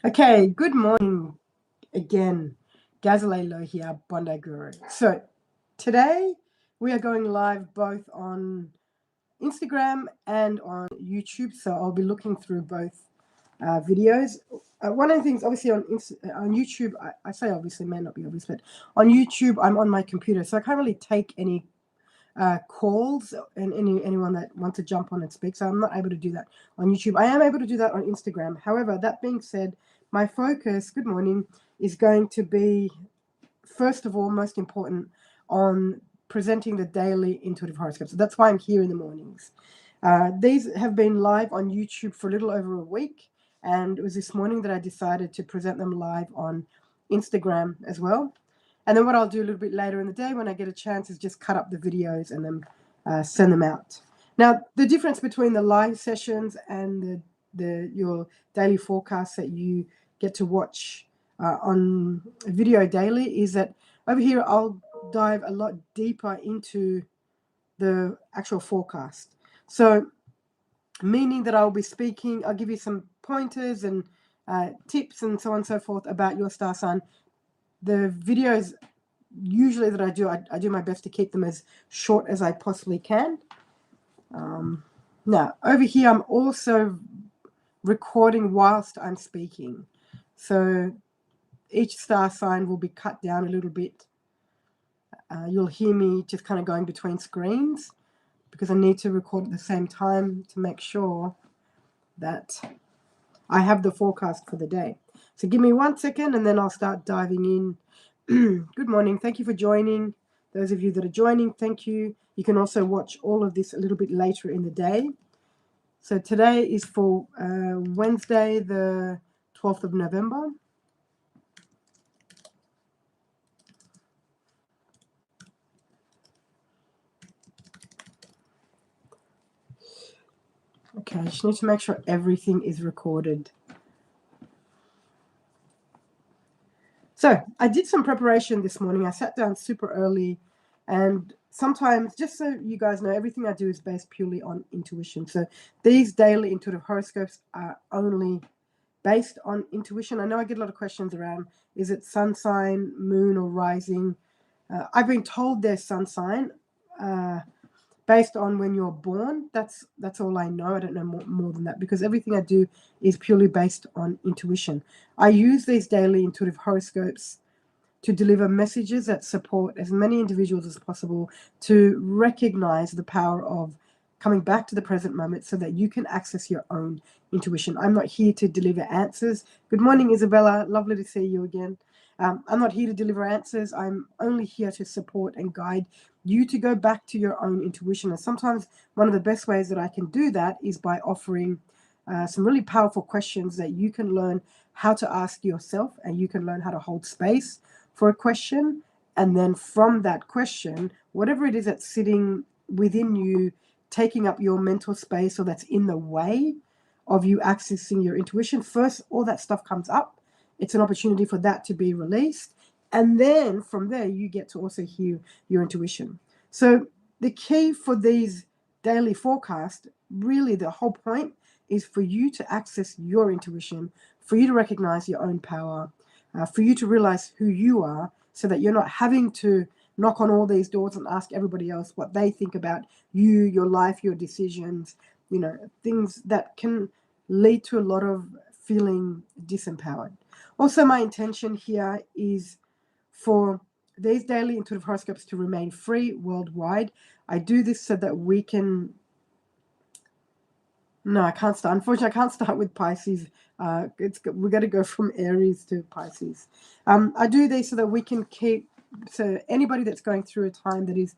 Okay, good morning again. Gazalelo here, Bondi Guru. So today we are going live both on Instagram and on YouTube. So I'll be looking through both videos. One of the things, obviously, on YouTube, I say obviously, may not be obvious, but on YouTube, I'm on my computer, so I can't really take any calls and anyone that wants to jump on and speak. So I'm not able to do that on YouTube. I am able to do that on Instagram. However, that being said, my focus, good morning, is going to be, first of all, most important, on presenting the daily intuitive horoscope. So that's why I'm here in the mornings. These have been live on YouTube for a little over a week. And it was this morning that I decided to present them live on Instagram as well. And then what I'll do a little bit later in the day when I get a chance is just cut up the videos and then send them out. Now, the difference between the live sessions and your daily forecasts that you get to watch on video daily is that over here I'll dive a lot deeper into the actual forecast. So, meaning that I'll be speaking, I'll give you some pointers and tips and so on and so forth about your star sign. The videos usually that I do my best to keep them as short as I possibly can. Now, over here, I'm also recording whilst I'm speaking. So each star sign will be cut down a little bit. You'll hear me just kind of going between screens because I need to record at the same time to make sure that I have the forecast for the day. So give me 1 second and then I'll start diving in. Good morning. Thank you for joining. Those of you that are joining, thank you. You can also watch all of this a little bit later in the day. So today is for Wednesday, the 12th of November. Okay, I just need to make sure everything is recorded. So I did some preparation this morning. I sat down super early, and sometimes, just so you guys know, everything I do is based purely on intuition. So these daily intuitive horoscopes are only based on intuition. I know I get a lot of questions around, is it sun sign, moon, or rising? I've been told there's sun sign. Based on when you're born. That's all I know. I don't know more than that because everything I do is purely based on intuition. I use these daily intuitive horoscopes to deliver messages that support as many individuals as possible to recognize the power of coming back to the present moment so that you can access your own intuition. I'm not here to deliver answers. Good morning, Isabella. Lovely to see you again. I'm not here to deliver answers. I'm only here to support and guide you to go back to your own intuition. And sometimes one of the best ways that I can do that is by offering some really powerful questions that you can learn how to ask yourself, and you can learn how to hold space for a question. And then from that question, whatever it is that's sitting within you, taking up your mental space or that's in the way of you accessing your intuition, first, all that stuff comes up. It's an opportunity for that to be released. And then from there, you get to also hear your intuition. So the key for these daily forecasts, really the whole point is for you to access your intuition, for you to recognize your own power, for you to realize who you are so that you're not having to knock on all these doors and ask everybody else what they think about you, your life, your decisions, things that can lead to a lot of feeling disempowered. Also, my intention here is for these daily intuitive horoscopes to remain free worldwide. I do this so that we can. No, I can't start. Unfortunately, I can't start with Pisces. We got to go from Aries to Pisces. I do these so that we can keep. So anybody that's going through a time that is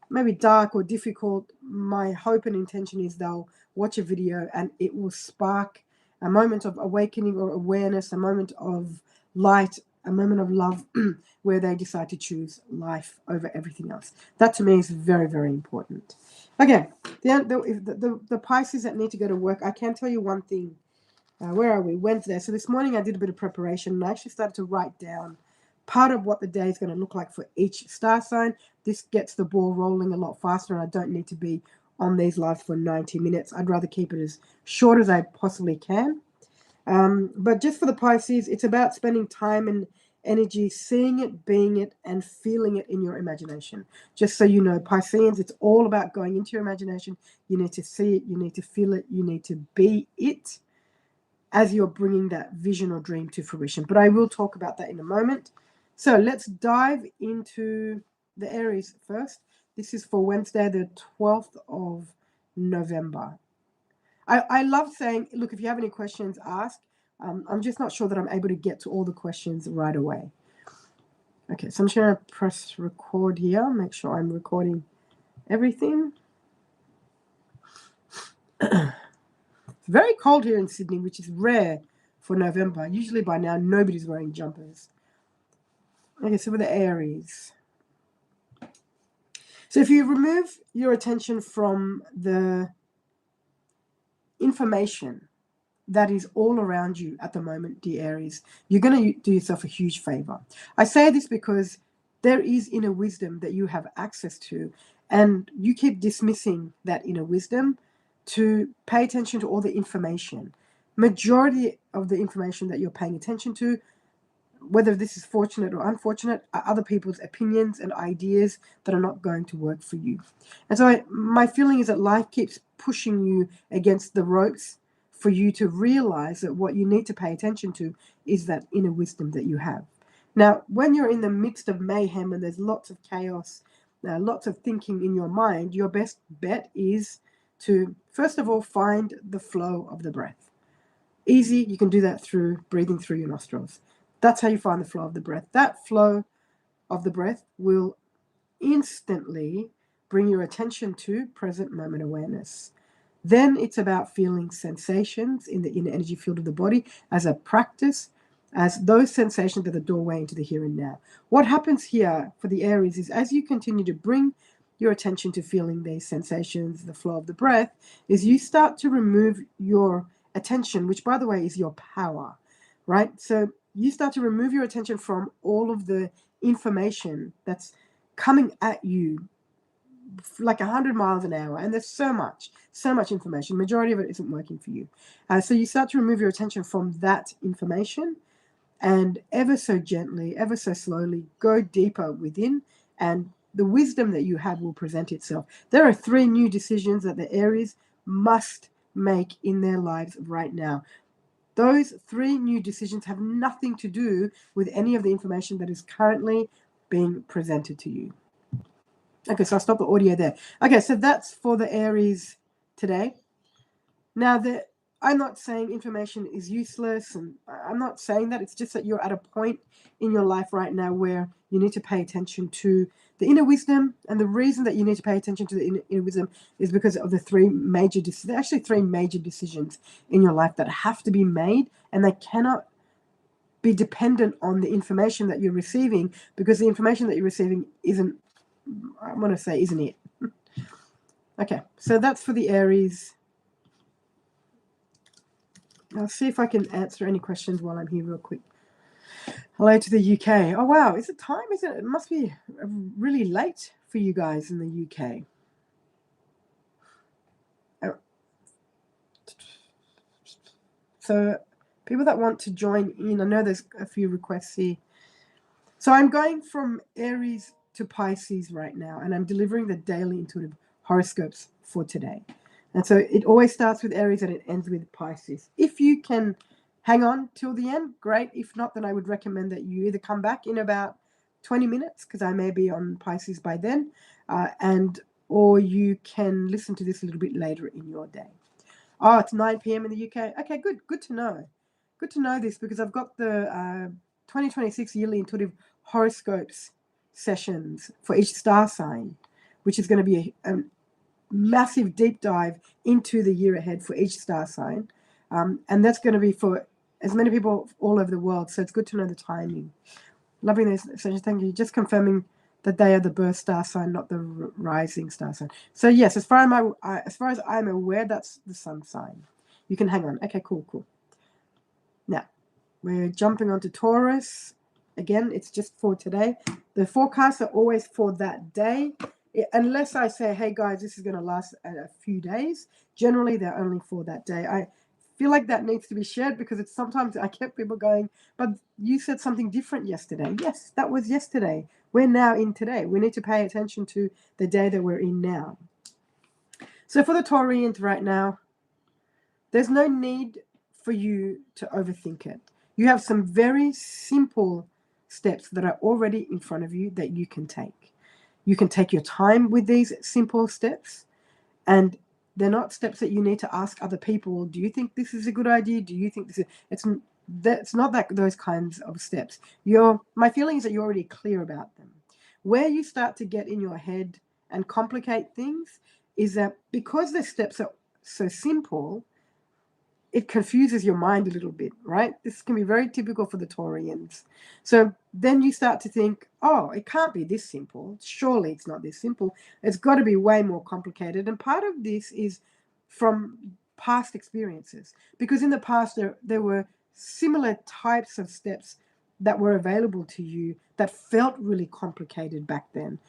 maybe dark or difficult, my hope and intention is they'll watch a video and it will spark a moment of awakening or awareness, a moment of light, a moment of love where they decide to choose life over everything else. That to me is very, very important. Okay, the Pisces that need to go to work, I can tell you one thing. Where are we? Wednesday. So this morning I did a bit of preparation and I actually started to write down part of what the day is going to look like for each star sign. This gets the ball rolling a lot faster and I don't need to be on these lives for 90 minutes. I'd rather keep it as short as I possibly can. But just for the Pisces, it's about spending time and energy seeing it, being it, and feeling it in your imagination. Just so you know, Pisceans, it's all about going into your imagination. You need to see it, you need to feel it, you need to be it as you're bringing that vision or dream to fruition. But I will talk about that in a moment. So let's dive into the Aries first. This is for Wednesday, the 12th of November. I love saying, look, if you have any questions, ask. I'm just not sure that I'm able to get to all the questions right away. Okay, so I'm just going to press record here, make sure I'm recording everything. It's very cold here in Sydney, which is rare for November. Usually by now, nobody's wearing jumpers. Okay, so with the Aries. So if you remove your attention from the information that is all around you at the moment, dear Aries, you're going to do yourself a huge favor. I say this because there is inner wisdom that you have access to, and you keep dismissing that inner wisdom to pay attention to all the information. Majority of the information that you're paying attention to, whether this is fortunate or unfortunate, are other people's opinions and ideas that are not going to work for you. And so my feeling is that life keeps pushing you against the ropes for you to realize that what you need to pay attention to is that inner wisdom that you have. Now, when you're in the midst of mayhem and there's lots of chaos, lots of thinking in your mind, your best bet is to, first of all, find the flow of the breath. Easy, you can do that through breathing through your nostrils. That's how you find the flow of the breath. That flow of the breath will instantly bring your attention to present moment awareness. Then it's about feeling sensations in the inner energy field of the body as a practice, as those sensations are the doorway into the here and now. What happens here for the Aries is as you continue to bring your attention to feeling these sensations, the flow of the breath, is you start to remove your attention, which by the way is your power, right? So you start to remove your attention from all of the information that's coming at you like 100 miles an hour, and there's so much information. Majority of it isn't working for you. So you start to remove your attention from that information and ever so gently, ever so slowly go deeper within, and the wisdom that you have will present itself. There are 3 new decisions that the Aries must make in their lives right now. Those 3 new decisions have nothing to do with any of the information that is currently being presented to you. Okay, so I'll stop the audio there. Okay, so that's for the Aries today. Now, I'm not saying information is useless, and I'm not saying that. It's just that you're at a point in your life right now where you need to pay attention to the inner wisdom. And the reason that you need to pay attention to the inner wisdom is because of the 3 major decisions. There are actually 3 major decisions in your life that have to be made, and they cannot be dependent on the information that you're receiving, because the information that you're receiving isn't it. Okay, so that's for the Aries. I'll see if I can answer any questions while I'm here real quick. Hello to the UK. Oh, wow. Is it time? Is it? It must be really late for you guys in the UK. So people that want to join in, I know there's a few requests here. So I'm going from Aries to Pisces right now, and I'm delivering the daily intuitive horoscopes for today. And so it always starts with Aries and it ends with Pisces. If you can hang on till the end, great. If not, then I would recommend that you either come back in about 20 minutes, because I may be on Pisces by then, or you can listen to this a little bit later in your day. Oh, it's 9 p.m. in the UK. Okay, good to know. Good to know this, because I've got the 2026 yearly intuitive horoscopes sessions for each star sign, which is going to be a massive deep dive into the year ahead for each star sign. And that's going to be for as many people all over the world. So it's good to know the timing. Loving this session. Thank you. Just confirming that they are the birth star sign, not the rising star sign. So yes, as far as I'm aware, that's the sun sign. You can hang on. Okay, cool. Now, we're jumping onto Taurus. Again, it's just for today. The forecasts are always for that day. Unless I say, hey guys, this is going to last a few days. Generally, they're only for that day. I feel like that needs to be shared because it's sometimes I get people going, but you said something different yesterday. Yes, that was yesterday. We're now in today. We need to pay attention to the day that we're in now. So for the Taurians right now, there's no need for you to overthink it. You have some very simple steps that are already in front of you that you can take. You can take your time with these simple steps, and they're not steps that you need to ask other people, do you think this is a good idea? Do you think this is... It's not that those kinds of steps. My feeling is that you're already clear about them. Where you start to get in your head and complicate things is that because the steps are so simple, it confuses your mind a little bit, right? This can be very typical for the Taurians. So then you start to think, oh, it can't be this simple. Surely it's not this simple. It's got to be way more complicated. And part of this is from past experiences, because in the past there were similar types of steps that were available to you that felt really complicated back then.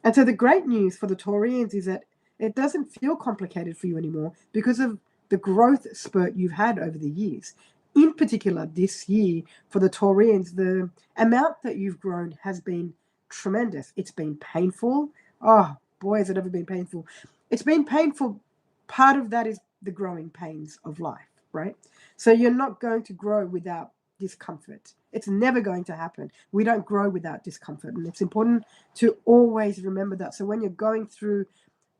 And so the great news for the Taurians is that it doesn't feel complicated for you anymore because of the growth spurt you've had over the years. In particular, this year for the Taurians, the amount that you've grown has been tremendous. It's been painful. Oh, boy, has it ever been painful. It's been painful. Part of that is the growing pains of life, right? So you're not going to grow without discomfort. It's never going to happen. We don't grow without discomfort. And it's important to always remember that. So when you're going through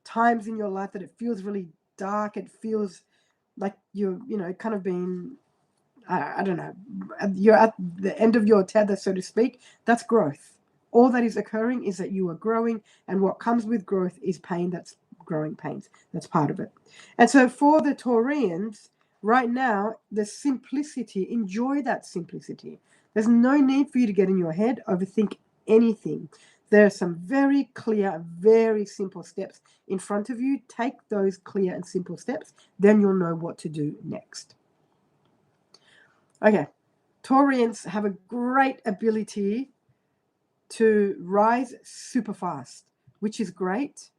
times in your life that it feels really dark, it feels like you're, kind of being, I don't know, you're at the end of your tether, so to speak. That's growth. All that is occurring is that you are growing, and what comes with growth is pain. That's growing pains. That's part of it. And so for the Taurians, right now, the simplicity, enjoy that simplicity. There's no need for you to get in your head, overthink anything. There are some very clear, very simple steps in front of you. Take those clear and simple steps, then you'll know what to do next. Okay, Taurians have a great ability to rise super fast, which is great.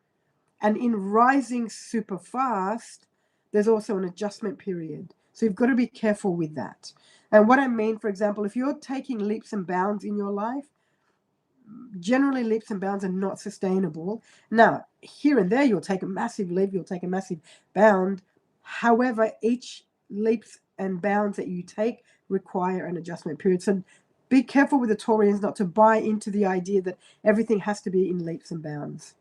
And in rising super fast, there's also an adjustment period. So you've got to be careful with that. And what I mean, for example, if you're taking leaps and bounds in your life, generally leaps and bounds are not sustainable. Now, here and there, you'll take a massive leap, you'll take a massive bound. However, each leaps and bounds that you take require an adjustment period. So be careful with the Taurians not to buy into the idea that everything has to be in leaps and bounds.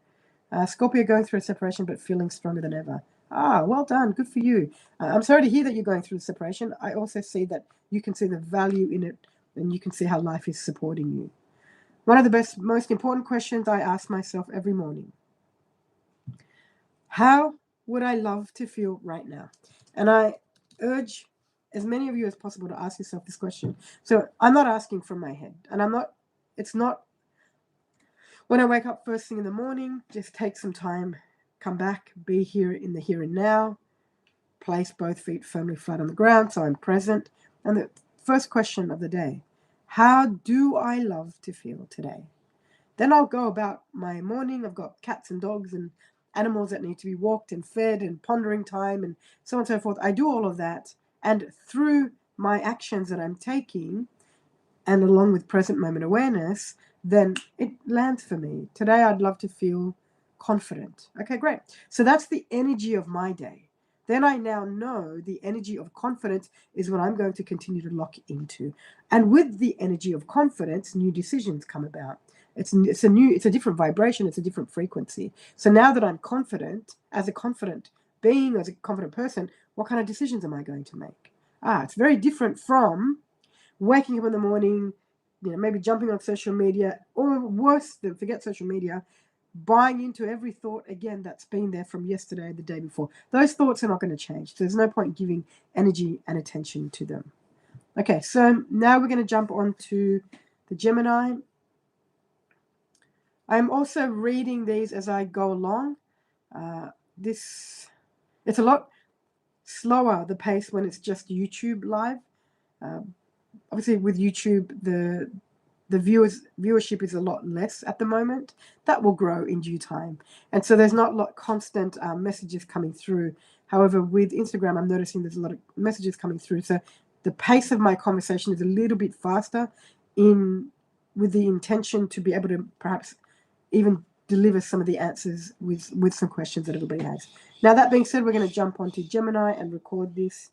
Scorpio going through a separation but feeling stronger than ever. Well done. Good for you. I'm sorry to hear that you're going through the separation. I also see that you can see the value in it, and you can see how life is supporting you. One of the most important questions I ask myself every morning: how would I love to feel right now? And I urge as many of you as possible to ask yourself this question. So I'm not asking from my head, and it's not when I wake up first thing in the morning. Just take some time, come back, be here in the here and now, place both feet firmly flat on the ground so I'm present. And the first question of the day: how do I love to feel today? Then I'll go about my morning. I've got cats and dogs and animals that need to be walked and fed and pondering time and so on and so forth. I do all of that. And through my actions that I'm taking, and along with present moment awareness, then it lands for me. Today, I'd love to feel confident. Okay, great. So that's the energy of my day. Then I now know the energy of confidence is what I'm going to continue to lock into. And with the energy of confidence, new decisions come about. It's a different vibration. It's a different frequency. So now that I'm confident, as a confident being, as a confident person, what kind of decisions am I going to make? It's very different from waking up in the morning, maybe jumping on social media, or worse than forget social media, buying into every thought again that's been there from yesterday, the day before. Those thoughts are not going to change. So there's no point giving energy and attention to them. Okay, so now we're going to jump on to the Gemini. I'm also reading these as I go along. It's a lot slower, the pace, when it's just YouTube live. Obviously, with YouTube, the viewership is a lot less at the moment. That will grow in due time, and so there's not a lot constant messages coming through. However, with Instagram, I'm noticing there's a lot of messages coming through. So the pace of my conversation is a little bit faster with the intention to be able to perhaps even deliver some of the answers with some questions that everybody has. Now, that being said, we're going to jump onto Gemini and record this.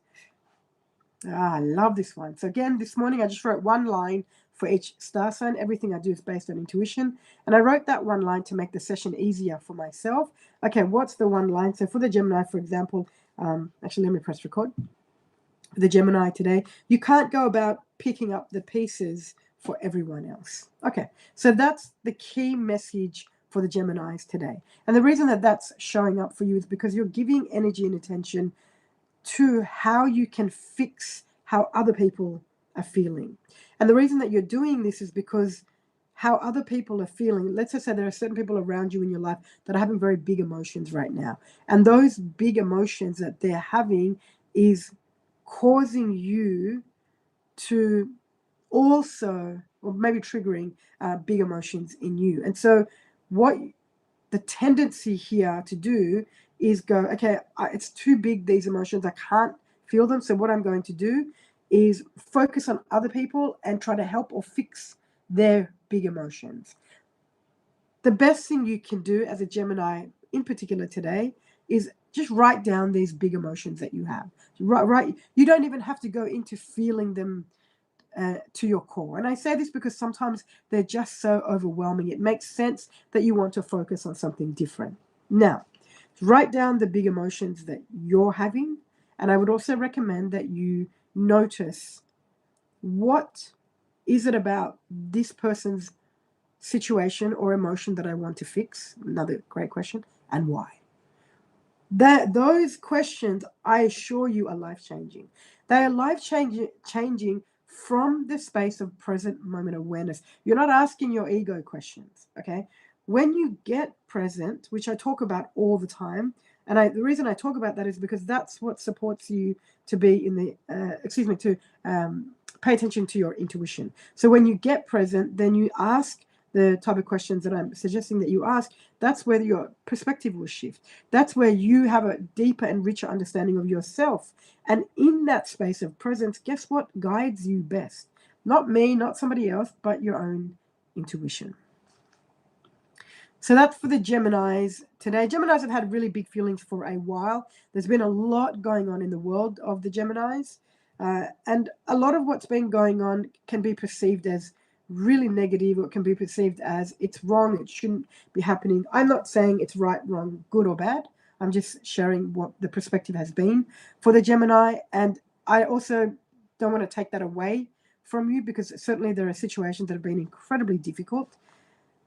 I love this one. So again, this morning I just wrote one line for each star sign. Everything I do is based on intuition. And I wrote that one line to make the session easier for myself. Okay, what's the one line? So for the Gemini, for example, actually, let me press record. For the Gemini today, you can't go about picking up the pieces for everyone else. Okay, so that's the key message for the Geminis today. And the reason that that's showing up for you is because you're giving energy and attention to how you can fix how other people are feeling. And the reason that you're doing this is because how other people are feeling, let's just say there are certain people around you in your life that are having very big emotions right now. And those big emotions that they're having is causing you to also, or maybe triggering big emotions in you. And so what the tendency here to do is go, okay, it's too big, these emotions, I can't feel them. So what I'm going to do is focus on other people and try to help or fix their big emotions. The best thing you can do as a Gemini, in particular today, is just write down these big emotions that you have. Right. You don't even have to go into feeling them to your core. And I say this because sometimes they're just so overwhelming. It makes sense that you want to focus on something different. Now, write down the big emotions that you're having. And I would also recommend that you notice, what is it about this person's situation or emotion that I want to fix? Another great question. And why? Those questions, I assure you, are life-changing. They are life-changing from the space of present moment awareness. You're not asking your ego questions, okay? When you get present, which I talk about all the time, and the reason I talk about that is because that's what supports you to be in the, to pay attention to your intuition. So when you get present, then you ask the type of questions that I'm suggesting that you ask. That's where your perspective will shift. That's where you have a deeper and richer understanding of yourself. And in that space of presence, guess what guides you best? Not me, not somebody else, but your own intuition. So that's for the Geminis today. Geminis have had really big feelings for a while. There's been a lot going on in the world of the Geminis. And a lot of what's been going on can be perceived as really negative, or it can be perceived as it's wrong, it shouldn't be happening. I'm not saying it's right, wrong, good or bad. I'm just sharing what the perspective has been for the Gemini. And I also don't want to take that away from you, because certainly there are situations that have been incredibly difficult.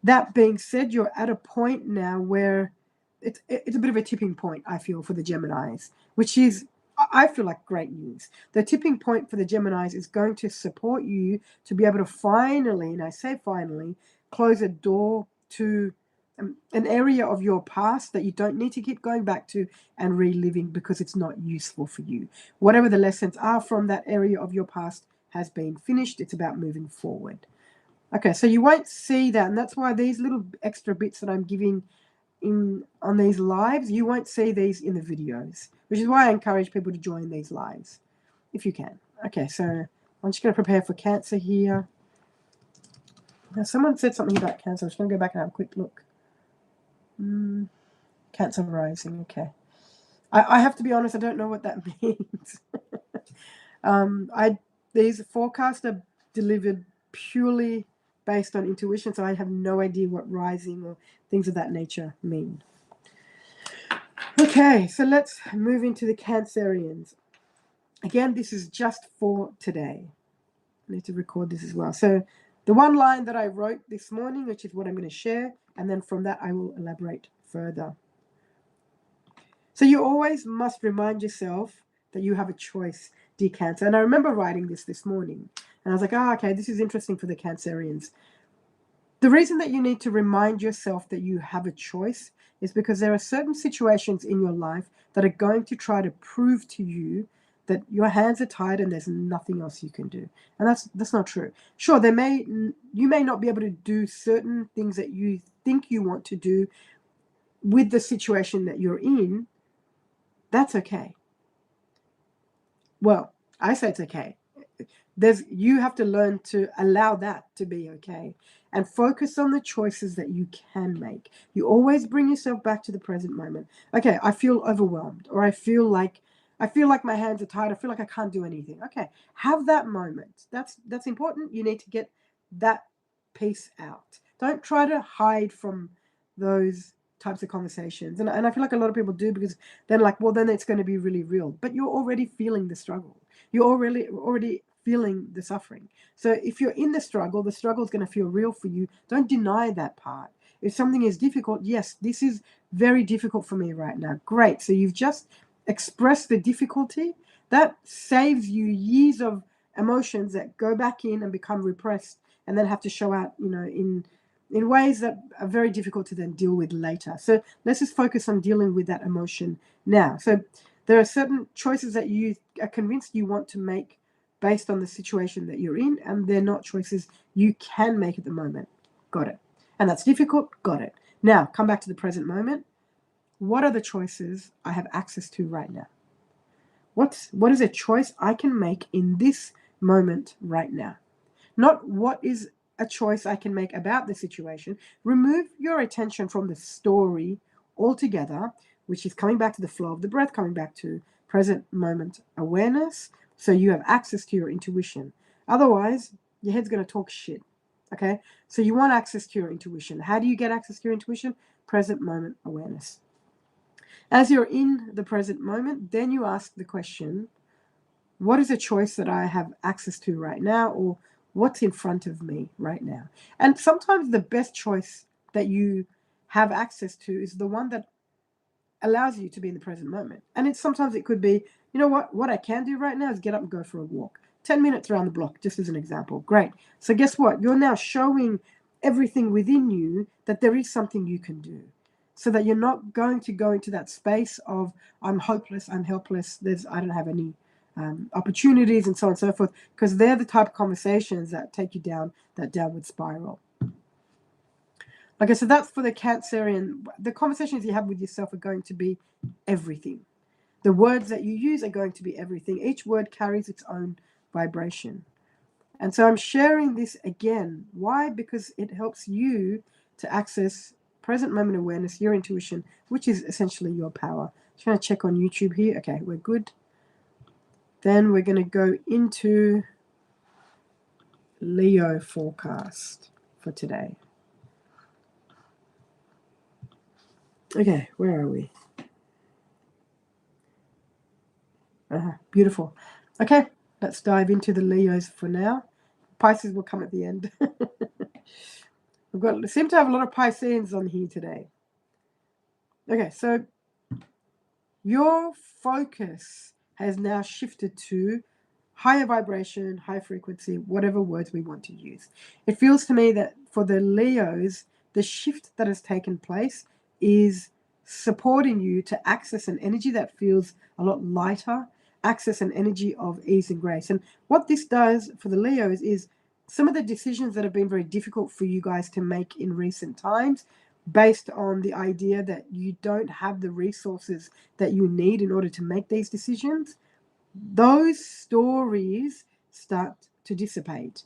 That being said, you're at a point now where it's a bit of a tipping point, I feel, for the Geminis, which is, I feel like, great news. The tipping point for the Geminis is going to support you to be able to finally, and I say finally, close a door to an area of your past that you don't need to keep going back to and reliving, because it's not useful for you. Whatever the lessons are from that area of your past has been finished. It's about moving forward. Okay, so you won't see that, and that's why these little extra bits that I'm giving on these lives, you won't see these in the videos, which is why I encourage people to join these lives if you can. Okay, so I'm just going to prepare for Cancer here. Now, someone said something about Cancer. I'm just going to go back and have a quick look. Cancer rising, okay. I have to be honest, I don't know what that means. These forecasts are delivered purely based on intuition, so I have no idea what rising or things of that nature mean. Okay, so let's move into the Cancerians. Again, this is just for today. I need to record this as well. So the one line that I wrote this morning, which is what I'm going to share, and then from that I will elaborate further. So you always must remind yourself that you have a choice, dear Cancer. And I remember writing this morning, and I was like, okay, this is interesting for the Cancerians. The reason that you need to remind yourself that you have a choice is because there are certain situations in your life that are going to try to prove to you that your hands are tied and there's nothing else you can do. And that's not true. Sure, you may not be able to do certain things that you think you want to do with the situation that you're in, That's okay. Well, I say it's okay. You have to learn to allow that to be okay and focus on the choices that you can make. You always bring yourself back to the present moment. Okay, I feel overwhelmed, or I feel like my hands are tied. I feel like I can't do anything. Okay, have that moment. That's important. You need to get that piece out. Don't try to hide from those types of conversations. And I feel like a lot of people do, because they're like, well, then it's going to be really real. But you're already feeling the struggle. You're already feeling the suffering. So if you're in the struggle is going to feel real for you. Don't deny that part. If something is difficult, yes, this is very difficult for me right now. Great. So you've just expressed the difficulty. That saves you years of emotions that go back in and become repressed and then have to show out, in ways that are very difficult to then deal with later. So let's just focus on dealing with that emotion now. So there are certain choices that you are convinced you want to make based on the situation that you're in, and they're not choices you can make at the moment. Got it. And that's difficult. Got it. Now, come back to the present moment. What are the choices I have access to right now? What is a choice I can make in this moment right now? Not what is a choice I can make about the situation. Remove your attention from the story altogether, which is coming back to the flow of the breath, coming back to present moment awareness, so you have access to your intuition. Otherwise, your head's going to talk shit. Okay? So you want access to your intuition. How do you get access to your intuition? Present moment awareness. As you're in the present moment, then you ask the question, what is a choice that I have access to right now, or what's in front of me right now? And sometimes the best choice that you have access to is the one that allows you to be in the present moment. And sometimes it could be, you know what I can do right now is get up and go for a walk. 10 minutes around the block, just as an example. Great. So guess what? You're now showing everything within you that there is something you can do, so that you're not going to go into that space of, I'm hopeless, I'm helpless, I don't have any opportunities, and so on and so forth, because they're the type of conversations that take you down that downward spiral. Okay, so that's for the Cancerian. The conversations you have with yourself are going to be everything. The words that you use are going to be everything. Each word carries its own vibration. And so I'm sharing this again. Why? Because it helps you to access present moment awareness, your intuition, which is essentially your power. Just going to check on YouTube here. Okay, we're good. Then we're going to go into Leo forecast for today. Okay, where are we? Beautiful. Okay, let's dive into the Leos for now. Pisces will come at the end. Seem to have a lot of Pisceans on here today. Okay, so your focus has now shifted to higher vibration, high frequency, whatever words we want to use. It feels to me that for the Leos, the shift that has taken place is supporting you to access an energy that feels a lot lighter, access an energy of ease and grace. And what this does for the Leos is some of the decisions that have been very difficult for you guys to make in recent times, based on the idea that you don't have the resources that you need in order to make these decisions, those stories start to dissipate,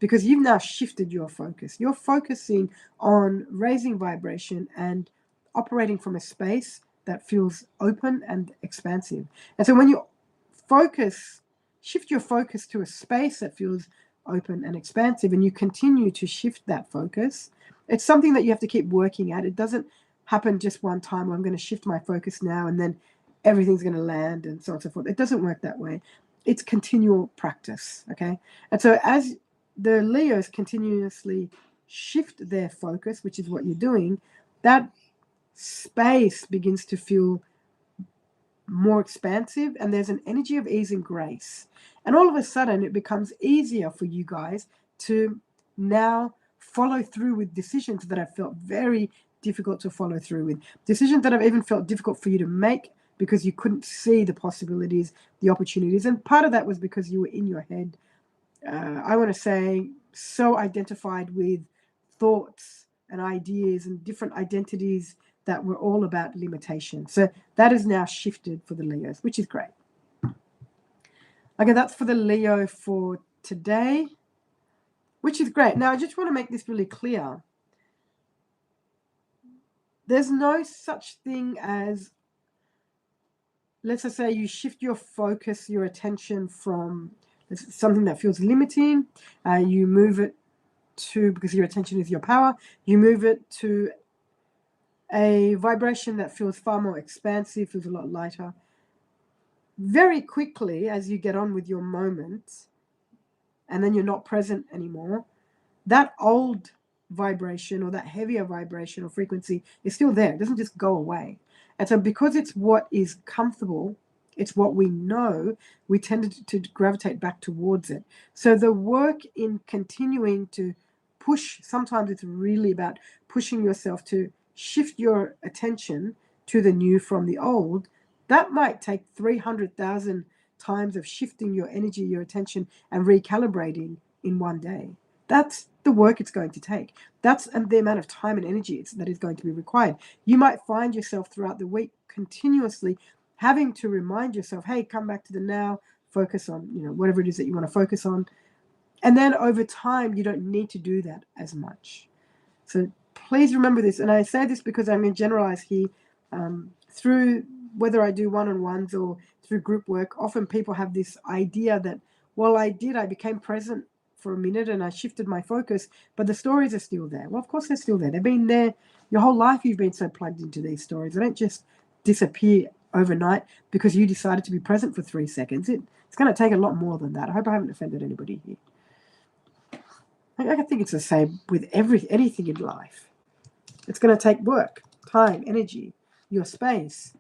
because you've now shifted your focus. You're focusing on raising vibration and operating from a space that feels open and expansive. And so when you shift your focus to a space that feels open and expansive, and you continue to shift that focus, it's something that you have to keep working at. It doesn't happen just one time, I'm going to shift my focus now and then everything's going to land and so on and so forth. It doesn't work that way. It's continual practice, okay? And so as the Leos continuously shift their focus, which is what you're doing, that space begins to feel more expansive, and there's an energy of ease and grace. And all of a sudden, it becomes easier for you guys to now follow through with decisions that have felt very difficult to follow through with. Decisions that have even felt difficult for you to make because you couldn't see the possibilities, the opportunities. And part of that was because you were in your head, I want to say, so identified with thoughts and ideas and different identities that were all about limitation. So that is now shifted for the Leos, which is great. Okay, that's for the Leo for today, which is great. Now, I just want to make this really clear. There's no such thing as, let's just say you shift your focus, your attention from something that feels limiting, you move it to, because your attention is your power, you move it to a vibration that feels far more expansive, feels a lot lighter. Very quickly, as you get on with your moment, and then you're not present anymore, that old vibration or that heavier vibration or frequency is still there. It doesn't just go away. And so because it's what is comfortable, it's what we know, we tend to gravitate back towards it. So the work in continuing to push, sometimes it's really about pushing yourself to shift your attention to the new from the old. That might take 300,000 times of shifting your energy, your attention, and recalibrating in one day. That's the work it's going to take. That's the amount of time and energy that is going to be required. You might find yourself throughout the week continuously having to remind yourself, hey, come back to the now, focus on, whatever it is that you want to focus on. And then over time, you don't need to do that as much. So please remember this. And I say this because I'm going to generalize here. Through whether I do one-on-ones or through group work, often people have this idea that, well, I became present for a minute and I shifted my focus, but the stories are still there. Well, of course they're still there. They've been there your whole life. You've been so plugged into these stories. They don't just disappear overnight because you decided to be present for 3 seconds. It's going to take a lot more than that. I hope I haven't offended anybody here. I think it's the same with anything in life. It's going to take work, time, energy, your space.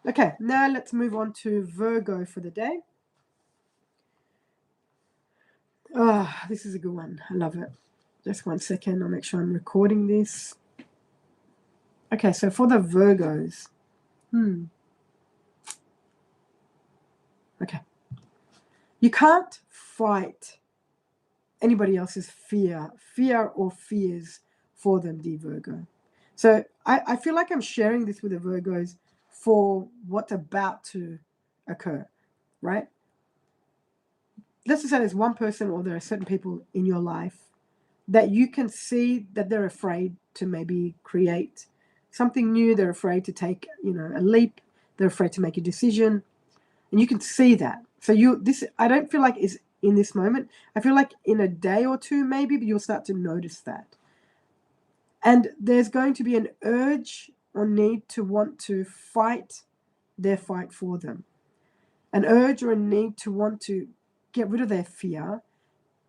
Okay, now let's move on to Virgo for the day. Oh, this is a good one. I love it. Just 1 second. I'll make sure I'm recording this. Okay, so for the Virgos. Okay. You can't fight anybody else's fear or fears for them, dear Virgo. So I feel like I'm sharing this with the Virgos for what's about to occur, right? Let's just say there's one person or there are certain people in your life that you can see that they're afraid to maybe create something new. They're afraid to take, a leap. They're afraid to make a decision. And you can see that. So I don't feel like it's in this moment. I feel like in a day or two, maybe, but you'll start to notice that. And there's going to be an urge or need to want to fight their fight for them. An urge or a need to want to get rid of their fear,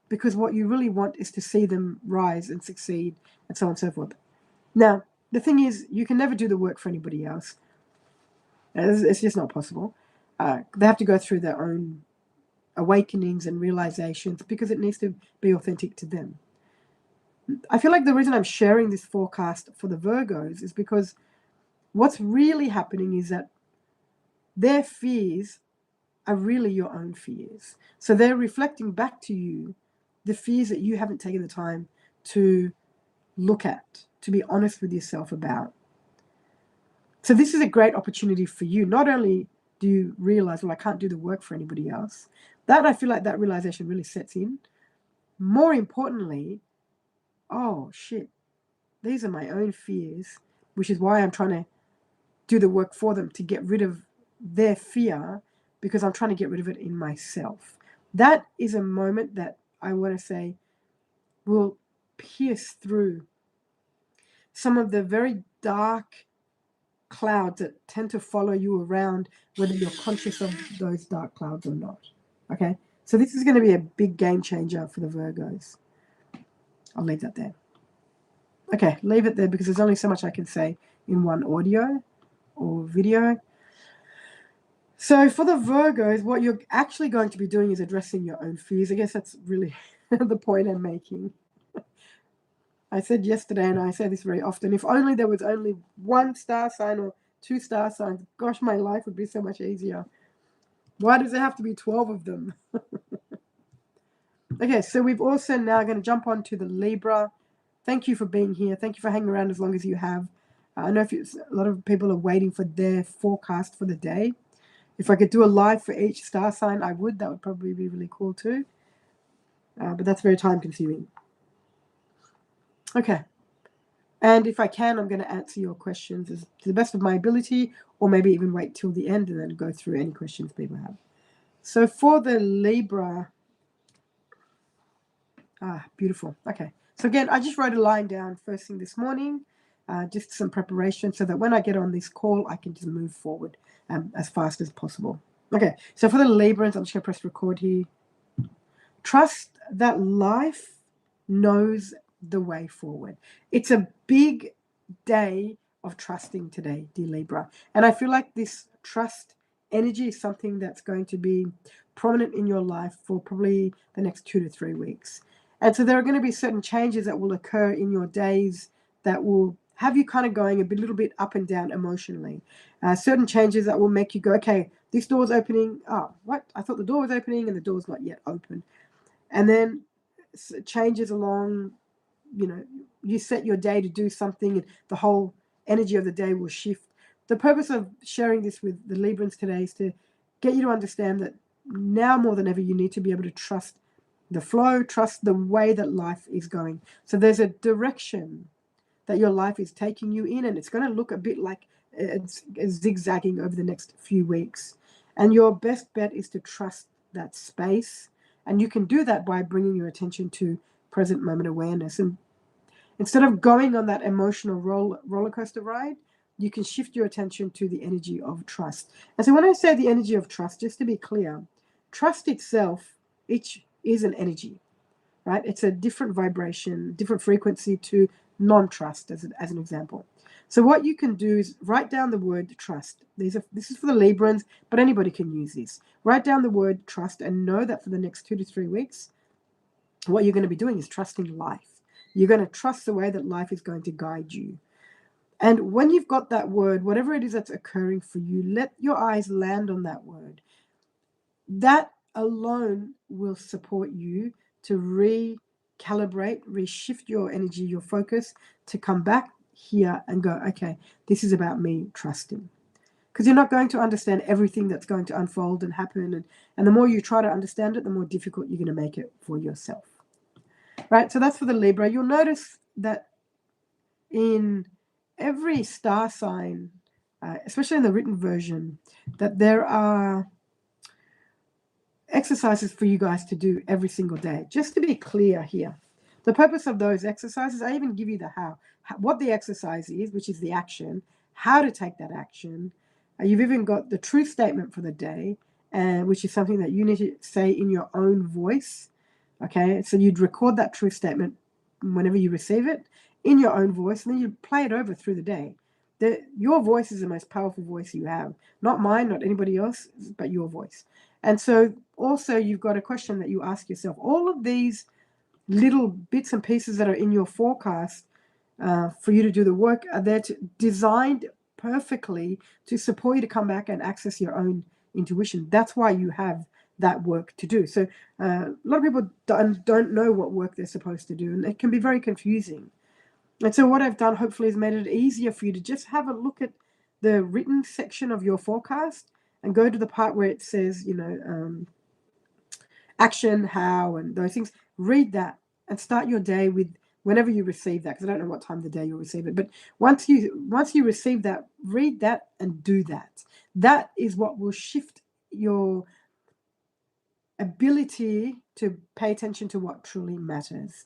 because what you really want is to see them rise and succeed and so on and so forth. Now, the thing is, you can never do the work for anybody else. It's just not possible. They have to go through their own awakenings and realizations because it needs to be authentic to them. I feel like the reason I'm sharing this forecast for the Virgos is because what's really happening is that their fears are really your own fears. So they're reflecting back to you the fears that you haven't taken the time to look at, to be honest with yourself about. So this is a great opportunity for you. Not only do you realize, well, I can't do the work for anybody else. That, I feel like that realization really sets in. More importantly, oh shit, these are my own fears, which is why I'm trying to do the work for them to get rid of their fear, because I'm trying to get rid of it in myself. That is a moment that I want to say will pierce through some of the very dark clouds that tend to follow you around, whether you're conscious of those dark clouds or not. Okay, so this is going to be a big game changer for the Virgos. I'll leave that there. Okay, leave it there because there's only so much I can say in one audio or video. So for the Virgos, what you're actually going to be doing is addressing your own fears. I guess that's really the point I'm making. I said yesterday, and I say this very often, if only there was only one star sign or 2 star signs, gosh, my life would be so much easier. Why does there have to be 12 of them? Okay, so we've also now going to jump on to the Libra. Thank you for being here. Thank you for hanging around as long as you have. I know a lot of people are waiting for their forecast for the day. If I could do a live for each star sign, I would. That would probably be really cool too. But that's very time consuming. Okay. And if I can, I'm going to answer your questions to the best of my ability, or maybe even wait till the end and then go through any questions people have. So for the Libra, beautiful. Okay. So again, I just wrote a line down first thing this morning, just some preparation so that when I get on this call, I can just move forward as fast as possible. Okay. So for the Librans, I'm just going to press record here. Trust that life knows the way forward. It's a big day of trusting today, dear Libra. And I feel like this trust energy is something that's going to be prominent in your life for probably the next 2 to 3 weeks. And so there are going to be certain changes that will occur in your days that will have you kind of going a little bit up and down emotionally. Certain changes that will make you go, okay, this door's opening. Oh, what? I thought the door was opening and the door's not yet open. And then changes along, you set your day to do something and the whole energy of the day will shift. The purpose of sharing this with the Librans today is to get you to understand that now more than ever, you need to be able to trust the flow, trust the way that life is going. So there's a direction that your life is taking you in, and it's going to look a bit like it's zigzagging over the next few weeks. And your best bet is to trust that space. And you can do that by bringing your attention to present moment awareness. And instead of going on that emotional roller coaster ride, you can shift your attention to the energy of trust. And so when I say the energy of trust, just to be clear, trust itself, each is an energy, right? It's a different vibration, different frequency to non-trust, as an example. So what you can do is write down the word trust. This is for the Librans, but anybody can use this. Write down the word trust and know that for the next 2 to 3 weeks, what you're going to be doing is trusting life. You're going to trust the way that life is going to guide you. And when you've got that word, whatever it is that's occurring for you, let your eyes land on that word. That alone will support you to recalibrate, reshift your energy, your focus, to come back here and go, okay, this is about me trusting. Because you're not going to understand everything that's going to unfold and happen. And the more you try to understand it, the more difficult you're going to make it for yourself. Right? So that's for the Libra. You'll notice that in every star sign, especially in the written version, that there are exercises for you guys to do every single day. Just to be clear here, the purpose of those exercises, I even give you the how what the exercise is, which is the action, how to take that action. You've even got the truth statement for the day, which is something that you need to say in your own voice. Okay, so you'd record that truth statement whenever you receive it in your own voice, and then you play it over through the day. Your voice is the most powerful voice you have. Not mine, not anybody else, but your voice. And so also you've got a question that you ask yourself. All of these little bits and pieces that are in your forecast for you to do the work are there designed perfectly to support you to come back and access your own intuition. That's why you have that work to do. So a lot of people don't know what work they're supposed to do, and it can be very confusing. And so what I've done hopefully is made it easier for you to just have a look at the written section of your forecast and go to the part where it says, action, how, and those things. Read that and start your day with whenever you receive that, because I don't know what time of the day you'll receive it. But once you receive that, read that and do that. That is what will shift your ability to pay attention to what truly matters.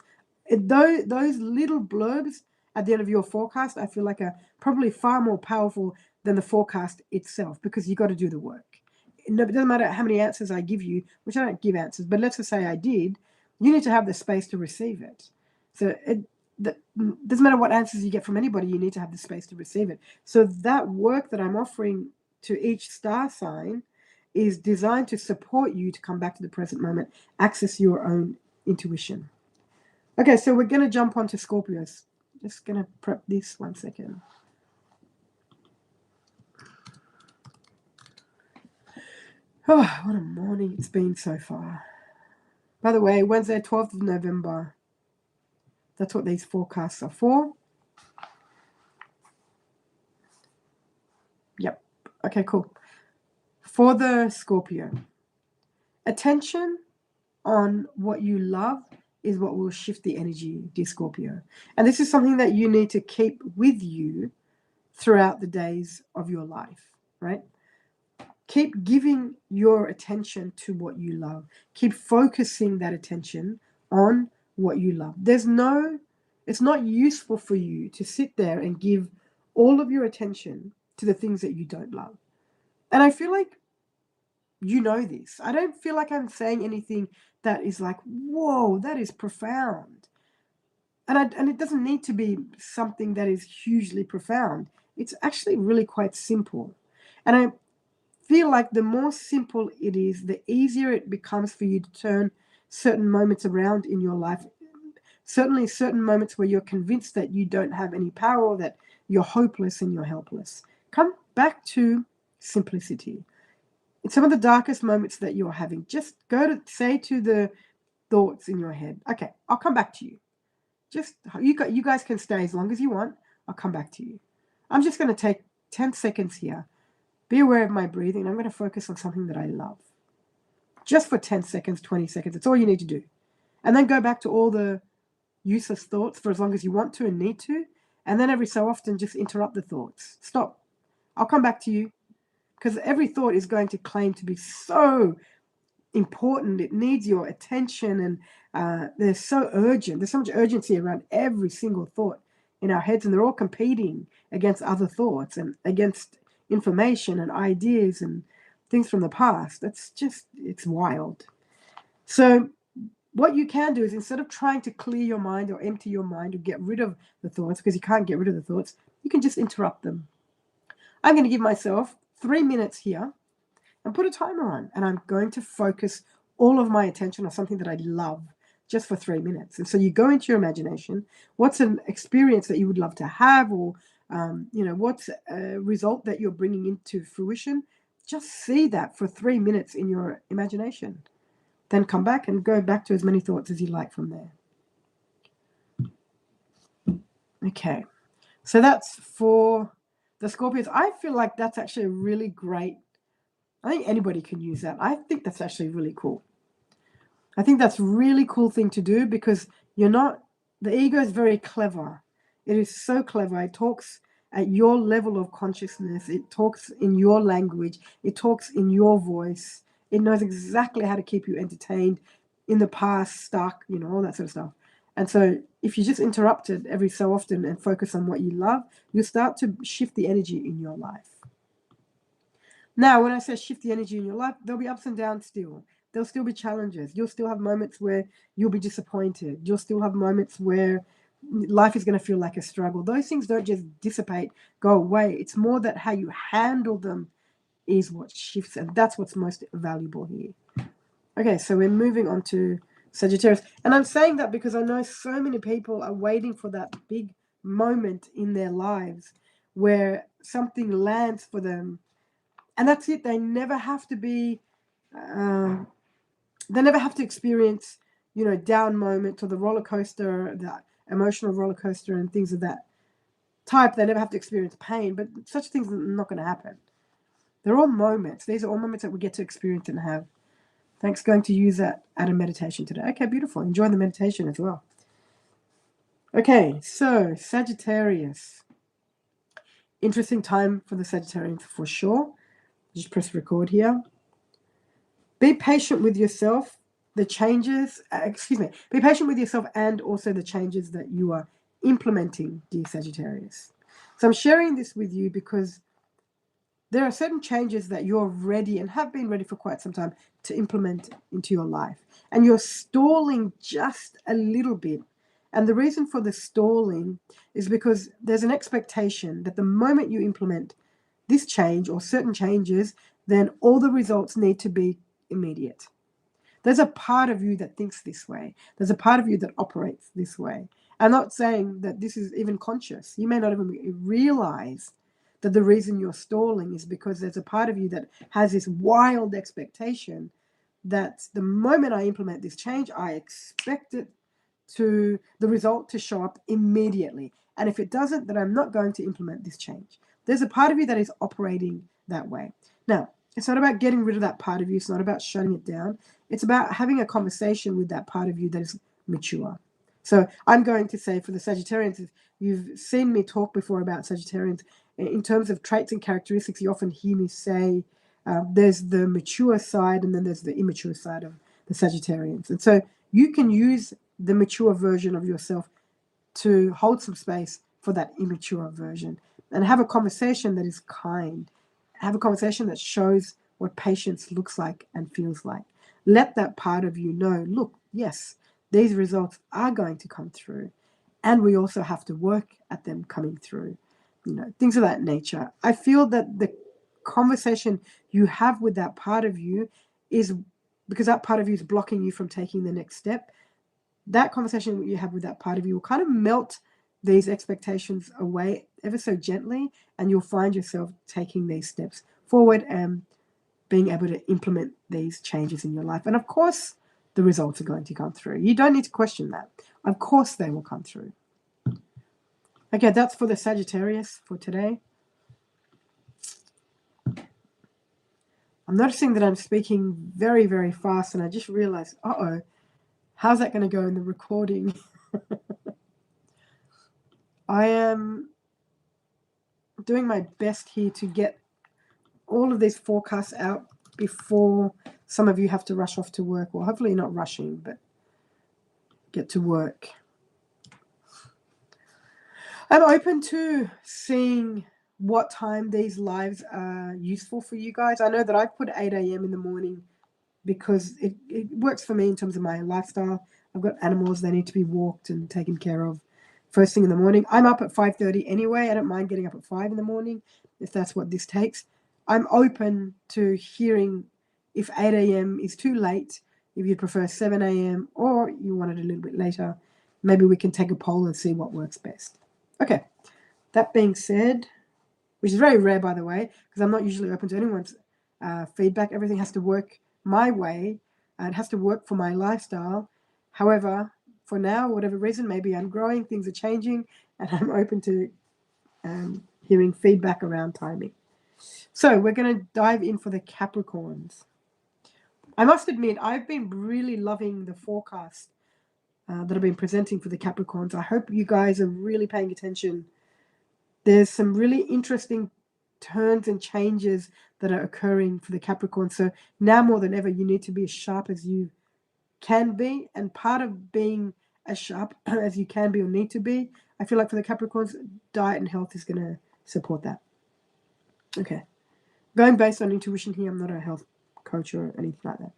Those little blurbs at the end of your forecast, I feel like are probably far more powerful than the forecast itself, because you got to do the work. It doesn't matter how many answers I give you, which I don't give answers, but let's just say I did, you need to have the space to receive it. So it doesn't matter what answers you get from anybody, you need to have the space to receive it. So that work that I'm offering to each star sign is designed to support you to come back to the present moment, access your own intuition. Okay, so we're going to jump onto Scorpios. Just going to prep this 1 second. Oh, what a morning it's been so far. By the way, Wednesday, 12th of November, that's what these forecasts are for. Okay, cool. For the Scorpio, attention on what you love is what will shift the energy, dear Scorpio. And this is something that you need to keep with you throughout the days of your life, right? Keep giving your attention to what you love. Keep focusing that attention on what you love. It's not useful for you to sit there and give all of your attention to the things that you don't love. And I feel like you know this. I don't feel like I'm saying anything that is like, whoa, that is profound. And it doesn't need to be something that is hugely profound. It's actually really quite simple. And I feel like the more simple it is, the easier it becomes for you to turn certain moments around in your life. Certainly certain moments where you're convinced that you don't have any power, or that you're hopeless and you're helpless. Come back to simplicity. In some of the darkest moments that you're having, just go to say to the thoughts in your head, okay, I'll come back to you. Just you guys can stay as long as you want. I'll come back to you. I'm just going to take 10 seconds here. Be aware of my breathing. I'm going to focus on something that I love. Just for 10 seconds, 20 seconds. It's all you need to do. And then go back to all the useless thoughts for as long as you want to and need to. And then every so often, just interrupt the thoughts. Stop. I'll come back to you. Because every thought is going to claim to be so important. It needs your attention, and they're so urgent. There's so much urgency around every single thought in our heads, and they're all competing against other thoughts and against information and ideas and things from the past. It's wild. So what you can do is, instead of trying to clear your mind or empty your mind or get rid of the thoughts, because you can't get rid of the thoughts, you can just interrupt them. I'm going to give myself 3 minutes here and put a timer on, and I'm going to focus all of my attention on something that I love just for 3 minutes. And so you go into your imagination. What's an experience that you would love to have, or what's a result that you're bringing into fruition? Just see that for 3 minutes in your imagination. Then come back and go back to as many thoughts as you like from there. Okay, so that's for the Scorpios. I feel like that's actually a really great, I think anybody can use that. I think that's actually really cool. I think that's a really cool thing to do, because the ego is very clever. It is so clever. It talks at your level of consciousness. It talks in your language. It talks in your voice. It knows exactly how to keep you entertained, in the past, stuck, all that sort of stuff. And so if you just interrupt it every so often and focus on what you love, you'll start to shift the energy in your life. Now, when I say shift the energy in your life, there'll be ups and downs still. There'll still be challenges. You'll still have moments where you'll be disappointed. You'll still have moments where life is going to feel like a struggle. Those things don't just dissipate, go away. It's more that how you handle them is what shifts, and that's what's most valuable here. Okay, so we're moving on to Sagittarius. And I'm saying that because I know so many people are waiting for that big moment in their lives where something lands for them. And that's it. They never have to be, they never have to experience, down moments or the roller coaster, the emotional roller coaster and things of that type. They never have to experience pain, but such things are not going to happen. They're all moments. These are all moments that we get to experience and have. Thanks. Going to use that at a meditation today. Okay, beautiful. Enjoy the meditation as well. Okay, so Sagittarius. Interesting time for the Sagittarians for sure. Just press record here. Be patient with yourself. Be patient with yourself and also the changes that you are implementing, dear Sagittarius. So I'm sharing this with you because there are certain changes that you're ready and have been ready for quite some time to implement into your life. And you're stalling just a little bit. And the reason for the stalling is because there's an expectation that the moment you implement this change or certain changes, then all the results need to be immediate. There's a part of you that thinks this way. There's a part of you that operates this way. I'm not saying that this is even conscious. You may not even realize that the reason you're stalling is because there's a part of you that has this wild expectation that the moment I implement this change, I expect the result to show up immediately. And if it doesn't, then I'm not going to implement this change. There's a part of you that is operating that way. Now, it's not about getting rid of that part of you. It's not about shutting it down. It's about having a conversation with that part of you that is mature. So I'm going to say for the Sagittarians, you've seen me talk before about Sagittarians, in terms of traits and characteristics, you often hear me say there's the mature side and then there's the immature side of the Sagittarians. And so you can use the mature version of yourself to hold some space for that immature version and have a conversation that is kind. Have a conversation that shows what patience looks like and feels like. Let that part of you know, look, yes, these results are going to come through, and we also have to work at them coming through. Things of that nature. I feel that the conversation you have with that part of you is because that part of you is blocking you from taking the next step. That conversation you have with that part of you will kind of melt these expectations away ever so gently, and you'll find yourself taking these steps forward and being able to implement these changes in your life. And of course, the results are going to come through. You don't need to question that. Of course, they will come through. Okay, that's for the Sagittarius for today. I'm noticing that I'm speaking very, very fast, and I just realized, how's that going to go in the recording? I am doing my best here to get all of these forecasts out before some of you have to rush off to work. Well, hopefully you're not rushing, but get to work. I'm open to seeing what time these lives are useful for you guys. I know that I've put 8 a.m. in the morning because it works for me in terms of my lifestyle. I've got animals, they need to be walked and taken care of first thing in the morning. I'm up at 5:30 anyway. I don't mind getting up at 5 in the morning if that's what this takes. I'm open to hearing if 8 a.m. is too late, if you prefer 7 a.m. or you want it a little bit later. Maybe we can take a poll and see what works best. Okay, that being said, which is very rare, by the way, because I'm not usually open to anyone's feedback. Everything has to work my way. It has to work for my lifestyle. However, for now, whatever reason, maybe I'm growing, things are changing, and I'm open to hearing feedback around timing. So we're going to dive in for the Capricorns. I must admit, I've been really loving the forecast that I've been presenting for the Capricorns. I hope you guys are really paying attention. There's some really interesting turns and changes that are occurring for the Capricorn. So now more than ever, you need to be as sharp as you can be. And part of being as sharp as you can be or need to be, I feel like for the Capricorns, diet and health is going to support that. Okay. Going based on intuition here, I'm not a health coach or anything like that.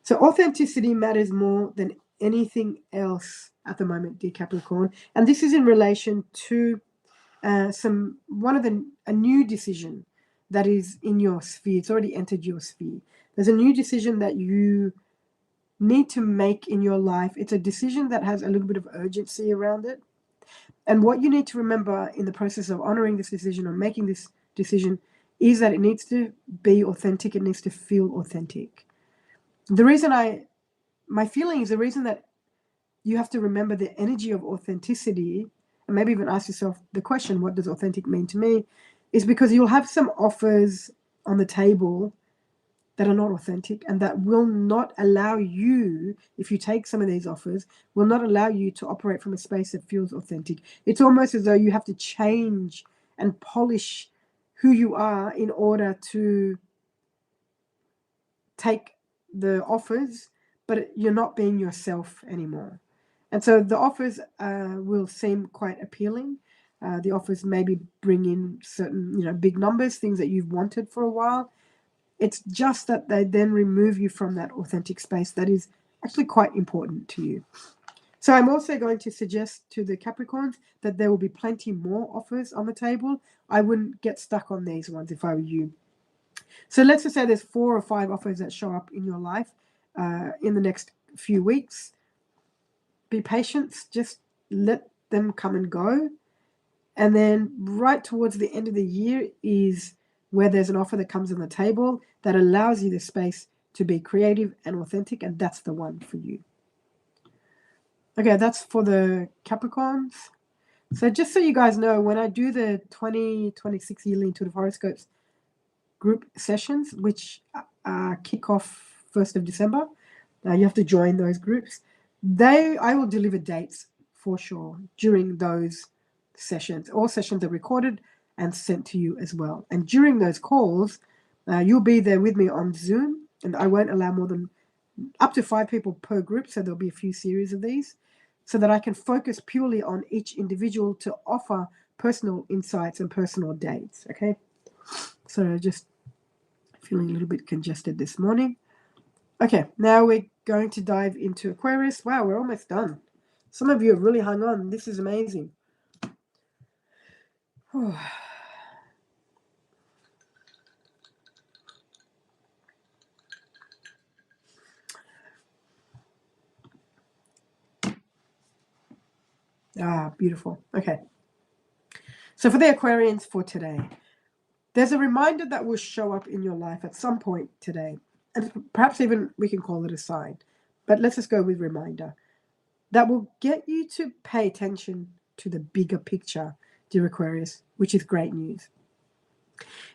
So authenticity matters more than anything else at the moment, dear Capricorn. And this is in relation to a new decision that is in your sphere. It's already entered your sphere. There's a new decision that you need to make in your life. It's a decision that has a little bit of urgency around it. And what you need to remember in the process of honoring this decision or making this decision is that it needs to be authentic. It needs to feel authentic. The reason my feeling is the reason that you have to remember the energy of authenticity, and maybe even ask yourself the question, what does authentic mean to me, is because you'll have some offers on the table that are not authentic and that will not allow you, if you take some of these offers, will not allow you to operate from a space that feels authentic. It's almost as though you have to change and polish who you are in order to take the offers, but you're not being yourself anymore. And so the offers will seem quite appealing. The offers maybe bring in certain, big numbers, things that you've wanted for a while. It's just that they then remove you from that authentic space that is actually quite important to you. So I'm also going to suggest to the Capricorns that there will be plenty more offers on the table. I wouldn't get stuck on these ones if I were you. So let's just say there's 4 or 5 offers that show up in your life in the next few weeks. Be patient, just let them come and go. And then right towards the end of the year is where there's an offer that comes on the table that allows you the space to be creative and authentic, and that's the one for you. Okay, that's for the Capricorns. So just so you guys know, when I do the 2026 yearly intuitive horoscopes group sessions, which kick off 1st of December, you have to join those groups. I will deliver dates for sure during those sessions. All sessions are recorded and sent to you as well. And during those calls, you'll be there with me on Zoom, and I won't allow more than up to 5 people per group, so there'll be a few series of these, so that I can focus purely on each individual to offer personal insights and personal dates. Okay, so just feeling a little bit congested this morning. Okay, now we're going to dive into Aquarius. Wow, we're almost done. Some of you have really hung on. This is amazing. Beautiful. Okay. So for the Aquarians for today, there's a reminder that will show up in your life at some point today. And perhaps even we can call it a sign. But let's just go with reminder. That will get you to pay attention to the bigger picture, dear Aquarius, which is great news.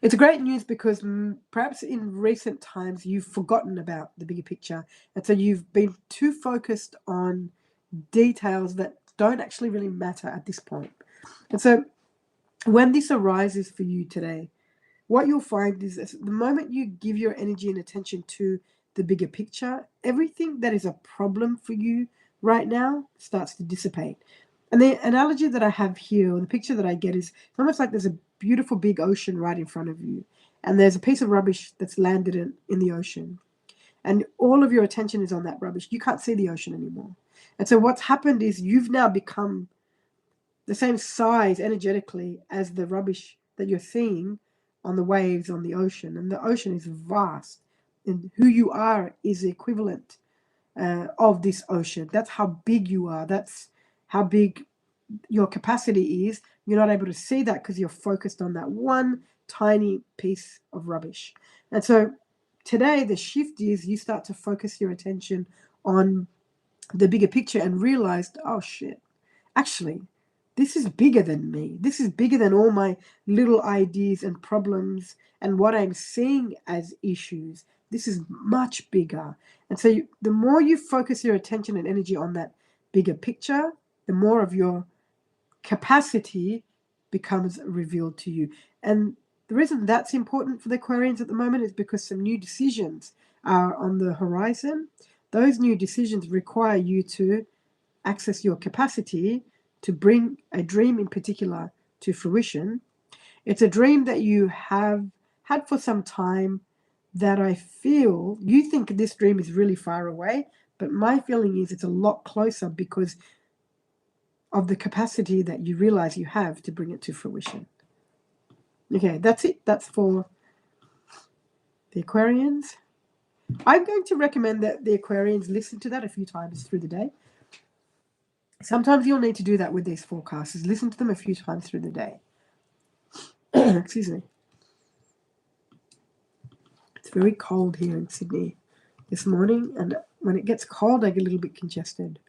It's great news because perhaps in recent times you've forgotten about the bigger picture. And so you've been too focused on details that don't actually really matter at this point. And so when this arises for you today, what you'll find is that the moment you give your energy and attention to the bigger picture, everything that is a problem for you right now starts to dissipate. And the analogy that I have here, or the picture that I get, is almost like there's a beautiful big ocean right in front of you, and there's a piece of rubbish that's landed in the ocean. And all of your attention is on that rubbish. You can't see the ocean anymore. And so what's happened is you've now become the same size energetically as the rubbish that you're seeing on the waves on the ocean. And the ocean is vast. And who you are is the equivalent of this ocean. That's how big you are. That's how big your capacity is. You're not able to see that because you're focused on that one tiny piece of rubbish. And so today the shift is you start to focus your attention on the bigger picture and realize, oh shit, actually, this is bigger than me. This is bigger than all my little ideas and problems and what I'm seeing as issues. This is much bigger. And so the more you focus your attention and energy on that bigger picture, the more of your capacity becomes revealed to you. And the reason that's important for the Aquarians at the moment is because some new decisions are on the horizon. Those new decisions require you to access your capacity to bring a dream in particular to fruition. It's a dream that you have had for some time that I feel you think this dream is really far away, but my feeling is it's a lot closer because of the capacity that you realize you have to bring it to fruition. Okay, that's it. That's for the Aquarians. I'm going to recommend that the Aquarians listen to that a few times through the day. Sometimes you'll need to do that with these forecasts, is listen to them a few times through the day. Excuse me. It's very cold here in Sydney this morning, and when it gets cold, I get a little bit congested.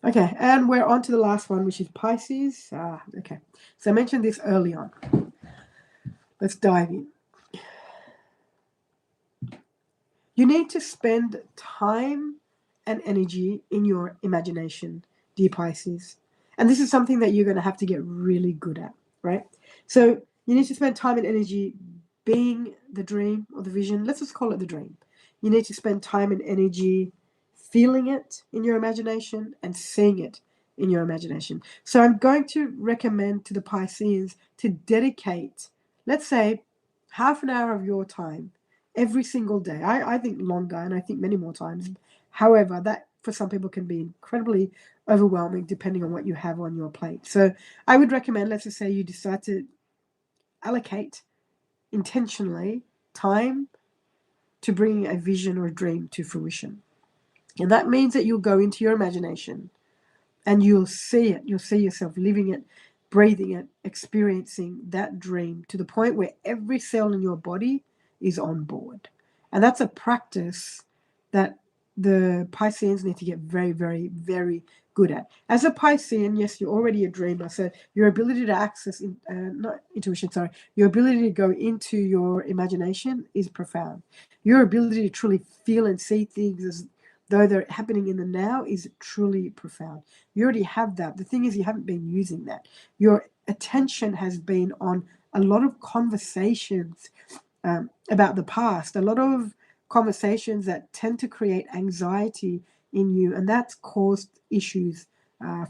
Okay, and we're on to the last one, which is Pisces. Okay, so I mentioned this early on. Let's dive in. You need to spend time and energy in your imagination, dear Pisces. And this is something that you're going to have to get really good at, right? So you need to spend time and energy being the dream or the vision. Let's just call it the dream. You need to spend time and energy feeling it in your imagination and seeing it in your imagination. So I'm going to recommend to the Pisceans to dedicate, let's say, half an hour of your time every single day. I think longer, and I think many more times. However, that for some people can be incredibly overwhelming depending on what you have on your plate. So I would recommend, let's just say you decide to allocate intentionally time to bringing a vision or a dream to fruition. And that means that you'll go into your imagination and you'll see it. You'll see yourself living it, breathing it, experiencing that dream to the point where every cell in your body is on board. And that's a practice that the Pisceans need to get very, very, very good at. As a Piscean, yes, you're already a dreamer. So your ability to access, not intuition, sorry, your ability to go into your imagination is profound. Your ability to truly feel and see things as though they're happening in the now is truly profound. You already have that. The thing is, you haven't been using that. Your attention has been on a lot of conversations about the past, a lot of conversations that tend to create anxiety in you, and that's caused issues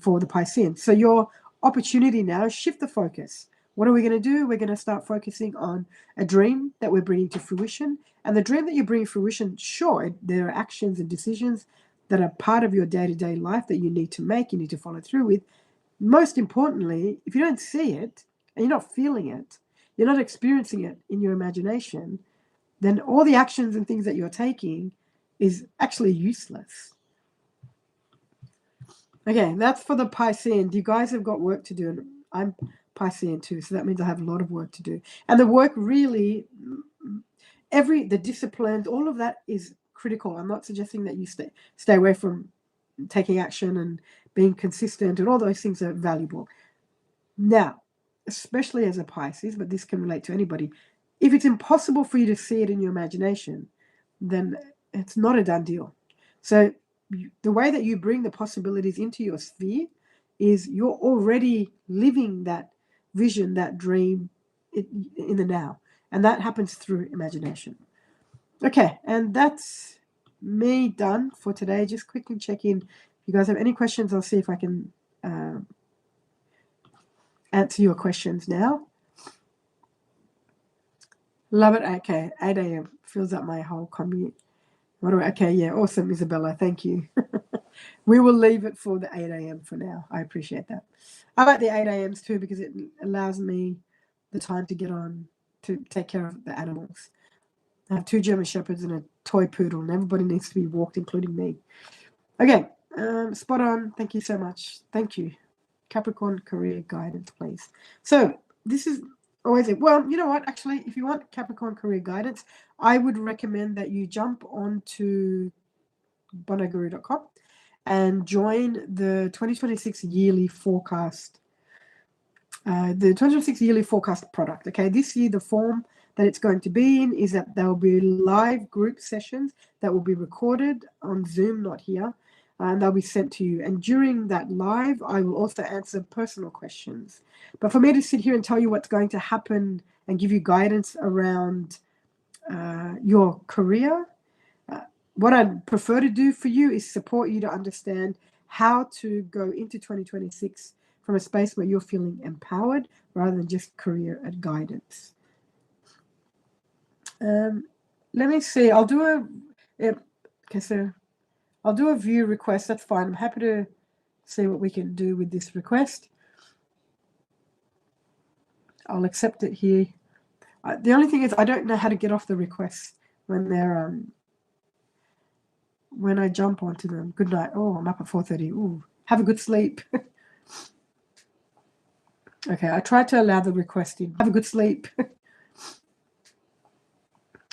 for the Piscean. So your opportunity now is shift the focus. What are we going to do? We're going to start focusing on a dream that we're bringing to fruition. And the dream that you're bringing to fruition, sure, there are actions and decisions that are part of your day-to-day life that you need to make, you need to follow through with. Most importantly, if you don't see it and you're not feeling it, you're not experiencing it in your imagination, then all the actions and things that you're taking is actually useless. Okay, that's for the Piscean. You guys have got work to do, and I'm Piscean too, so that means I have a lot of work to do. And the work really, the disciplines, all of that is critical. I'm not suggesting that you stay away from taking action and being consistent, and all those things are valuable. Now, especially as a Pisces, but this can relate to anybody, if it's impossible for you to see it in your imagination, then it's not a done deal. So the way that you bring the possibilities into your sphere is you're already living that vision, that dream in the now. And that happens through imagination. Okay, and that's me done for today. Just quickly check in. If you guys have any questions, I'll see if I can answer your questions now. Love it. Okay, 8 a.m. fills up my whole commute. Okay, yeah, awesome, Isabella. Thank you. We will leave it for the 8 a.m. for now. I appreciate that. I like the 8 a.m.s too because it allows me the time to get on to take care of the animals. I have 2 German Shepherds and a toy poodle, and everybody needs to be walked, including me. Okay, spot on. Thank you so much. Thank you. Capricorn career guidance, please. So this is always it. Well, you know what? Actually, if you want Capricorn career guidance, I would recommend that you jump onto bonaguru.com and join the 2026 yearly forecast. The 2026 yearly forecast product. Okay, this year the form that it's going to be in is that there will be live group sessions that will be recorded on Zoom, not here, and they'll be sent to you. And during that live, I will also answer personal questions. But for me to sit here and tell you what's going to happen and give you guidance around your career, what I'd prefer to do for you is support you to understand how to go into 2026 from a space where you're feeling empowered rather than just career and guidance. Let me see. I'll do a view request. That's fine. I'm happy to see what we can do with this request. I'll accept it here. The only thing is I don't know how to get off the requests when they're when I jump onto them. Good night. Oh, I'm up at 4:30. Ooh, have a good sleep. Okay, I tried to allow the requesting. Have a good sleep.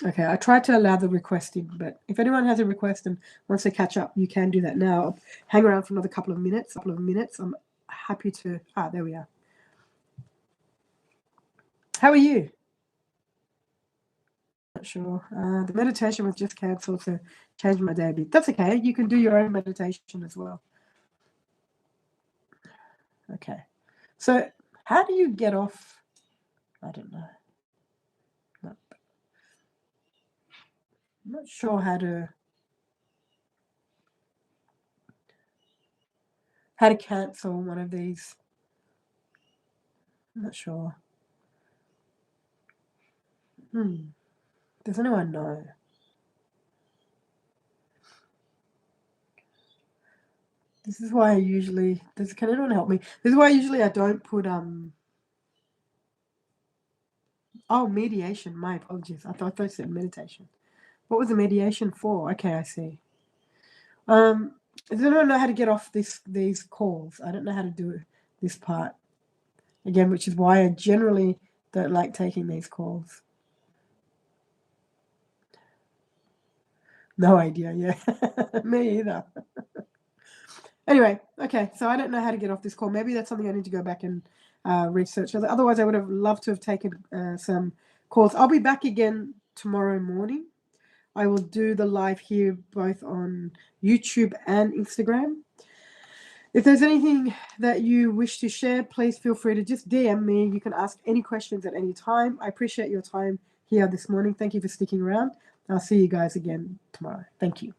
Okay, I tried to allow the requesting, but if anyone has a request and wants to catch up, you can do that now. I'll hang around for another couple of minutes. I'm happy to. There we are. How are you? Not sure. The meditation was just cancelled to change my day a bit. That's okay. You can do your own meditation as well. Okay. So how do you get off? I don't know. No. I'm not sure how to cancel one of these. I'm not sure. Does anyone know? This is why I usually. Can anyone help me? This is why I don't put Oh, mediation. My apologies. I thought I said meditation. What was the mediation for? Okay, I see. I don't know how to get off these calls. I don't know how to do this part again, which is why I generally don't like taking these calls. No idea. Yeah. Me either. Anyway, okay. So I don't know how to get off this call. Maybe that's something I need to go back and research. Otherwise, I would have loved to have taken some calls. I'll be back again tomorrow morning. I will do the live here both on YouTube and Instagram. If there's anything that you wish to share, please feel free to just DM me. You can ask any questions at any time. I appreciate your time here this morning. Thank you for sticking around. I'll see you guys again tomorrow. Thank you.